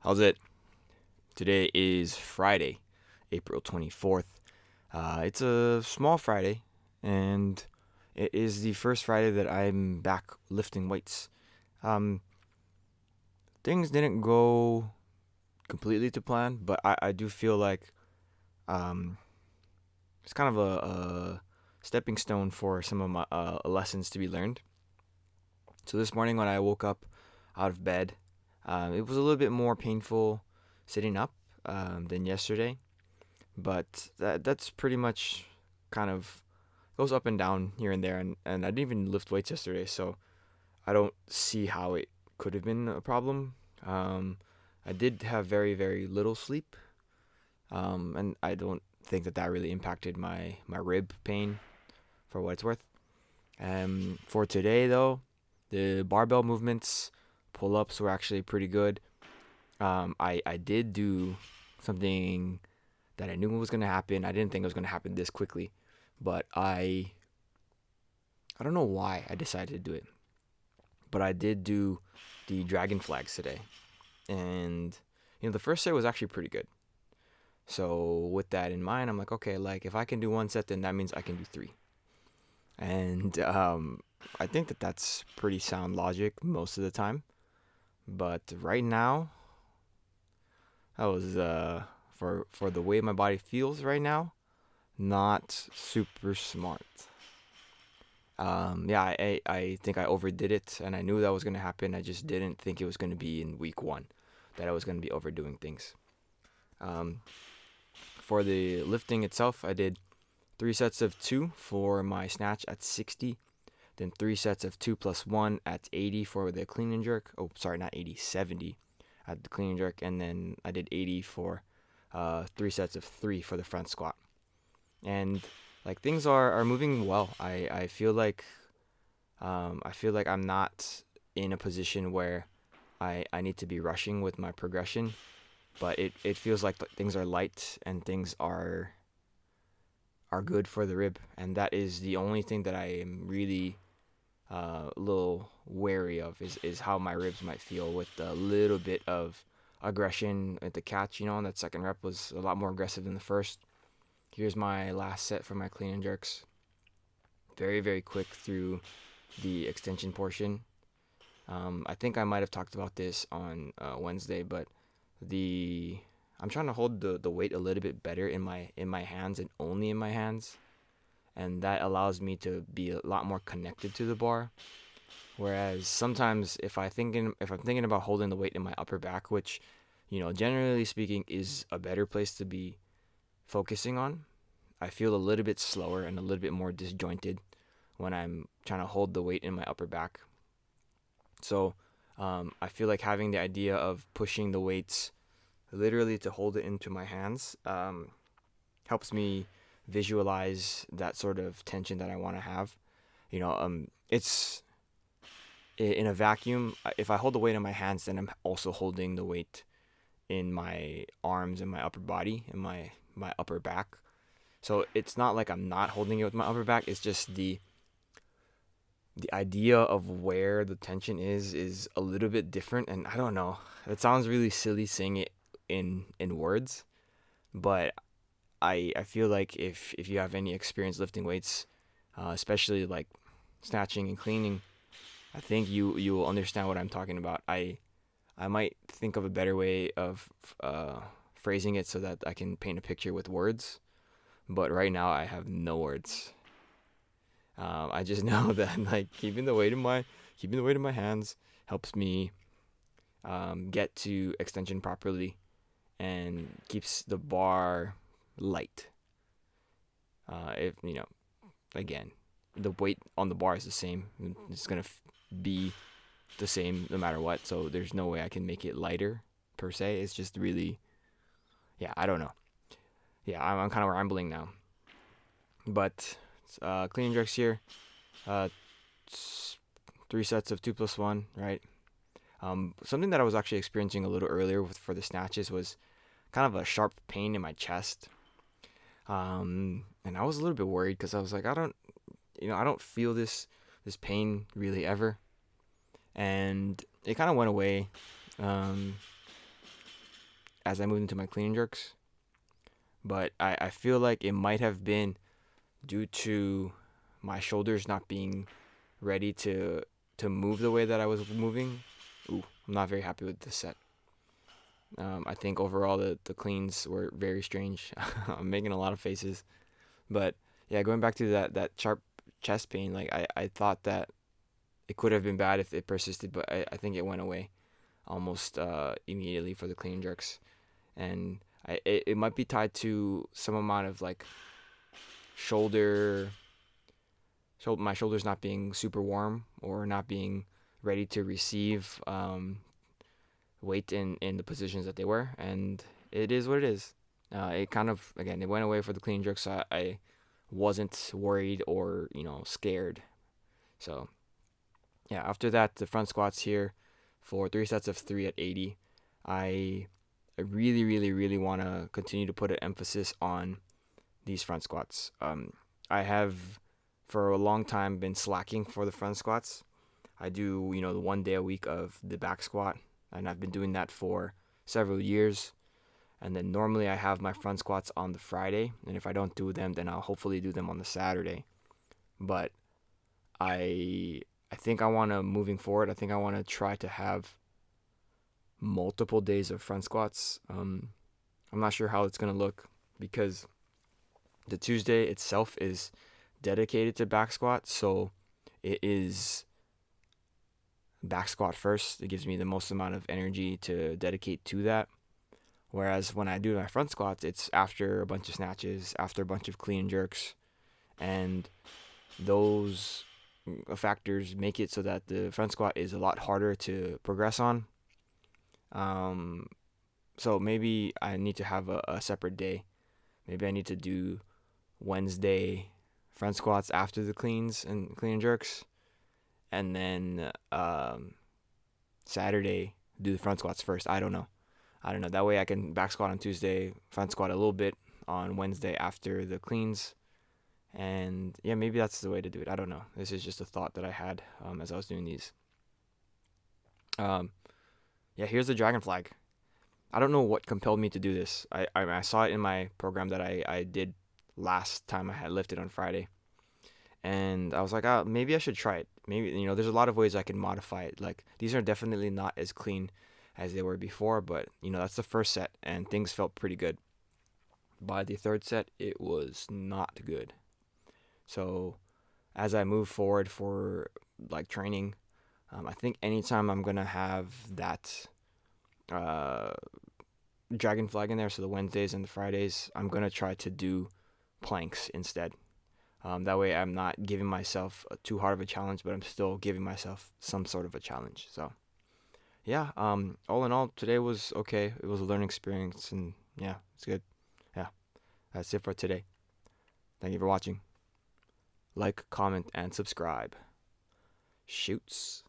How's it? Today is Friday, April 24th. It's a small Friday, and it is the first Friday that I'm back lifting weights. Um, Things didn't go completely to plan, but I do feel like um, it's kind of a stepping stone for some of my lessons to be learned. So this morning when I woke up out of bed, it was a little bit more painful sitting up than yesterday. But that's pretty much kind of goes up and down here and there, and I didn't even lift weights yesterday, so I don't see how it could have been a problem. Um, I did have very very little sleep, and I don't think that really impacted my rib pain for what it's worth. For today though, the barbell movements, pull ups were actually pretty good. I did do something that I knew was going to happen. I didn't think it was going to happen this quickly, but I don't know why I decided to do it, but I did do the dragon flags today, and the first set was actually pretty good. So with that in mind, I'm like, okay, like if I can do one set, then that means I can do three, and I think that that's pretty sound logic most of the time. But right now, that was for the way my body feels right now, not super smart. Yeah, I think I overdid it, and I knew that was going to happen. I just didn't think it was going to be in week one, that I was going to be overdoing things. Um, for the lifting itself, I did 3 sets of 2 for my snatch at 60, then 3 sets of 2 plus 1 at 80 for the clean and jerk. Oh, sorry, not 80, 70 at the clean and jerk, and then I did 80 for 3 sets of 3 for the front squat. And like things are moving well. I feel like I'm not in a position where I need to be rushing with my progression, but it feels like things are light and things are good for the rib, and that is the only thing that I am really a little wary of is how my ribs might feel with a little bit of aggression at the catch. And that second rep was a lot more aggressive than the first. Here's my last set for my clean and jerks. Very, very quick through the extension portion. I think I might have talked about this on Wednesday, but the I'm trying to hold the weight a little bit better in my hands and only in my hands, and that allows me to be a lot more connected to the bar. Whereas sometimes if I'm thinking about holding the weight in my upper back, which generally speaking is a better place to be focusing on, I feel a little bit slower and a little bit more disjointed when I'm trying to hold the weight in my upper back. So I feel like having the idea of pushing the weights literally to hold it into my hands helps me visualize that sort of tension that I want to have. It's in a vacuum. If I hold the weight in my hands, then I'm also holding the weight in my arms and my upper body and my upper back. So it's not like I'm not holding it with my upper back. It's just the idea of where the tension is a little bit different, and I don't know. It sounds really silly saying it in words, but I feel like if you have any experience lifting weights, especially like snatching and cleaning, I think you will understand what I'm talking about. I might think of a better way of phrasing it so that I can paint a picture with words, but right now I have no words. I just know that like keeping the weight in my hands helps me get to extension properly and keeps the bar light. If again, the weight on the bar is the same. It's gonna be the same no matter what. So there's no way I can make it lighter per se. It's just really, yeah, I don't know. Yeah, I'm kind of rambling now. But clean and jerks here. Uh, 3 sets of 2 plus 1, right? Something that I was actually experiencing a little earlier for the snatches was kind of a sharp pain in my chest. And I was a little bit worried because I was like, I don't feel this pain really ever. And it kind of went away. Um, as I moved into my clean and jerks. But I feel like it might have been due to my shoulders not being ready to move the way that I was moving. Ooh, I'm not very happy with this set. I think overall the cleans were very strange. I'm making a lot of faces, but yeah, going back to that sharp chest pain, like I thought that it could have been bad if it persisted, but I think it went away almost immediately for the clean and jerks, and it might be tied to some amount of like shoulder my shoulders not being super warm or not being ready to receive weight in the positions that they were, and it is what it is. It kind of again it went away for the clean jerk, so I wasn't worried or scared. So yeah, after that the front squats here for 3 sets of 3 at 80. I really really want to continue to put an emphasis on these front squats. I have for a long time been slacking for the front squats. I do, the 1 day a week of the back squat, and I've been doing that for several years. And then normally I have my front squats on the Friday, and if I don't do them, then I'll hopefully do them on the Saturday. But I think I want to moving forward. I think I want to try to have multiple days of front squats. I'm not sure how it's gonna look because the Tuesday itself is dedicated to back squat, so it is back squat first. It gives me the most amount of energy to dedicate to that. Whereas when I do my front squats, it's after a bunch of snatches, after a bunch of clean and jerks, and those factors make it so that the front squat is a lot harder to progress on. So maybe I need to have a separate day. Maybe I need to do Wednesday front squats after the cleans and clean and jerks, and then Saturday do the front squats first. I don't know. That way I can back squat on Tuesday, front squat a little bit on Wednesday after the cleans, and yeah, maybe that's the way to do it. I don't know. This is just a thought that I had as I was doing these. Yeah, here's the dragon flag. I don't know what compelled me to do this. I saw it in my program that I did last time I had lifted on Friday. And I was like, maybe I should try it. Maybe, there's a lot of ways I can modify it. Like, these are definitely not as clean as they were before, but, that's the first set, and things felt pretty good. By the third set, it was not good. So, as I move forward for, like, training, I think anytime I'm going to have that dragon flag in there, so the Wednesdays and the Fridays, I'm going to try to do planks instead. That way I'm not giving myself too hard of a challenge, but I'm still giving myself some sort of a challenge. So, yeah, all in all, today was okay. It was a learning experience, and yeah, it's good. Yeah, that's it for today. Thank you for watching. Like, comment, and subscribe. Shoots.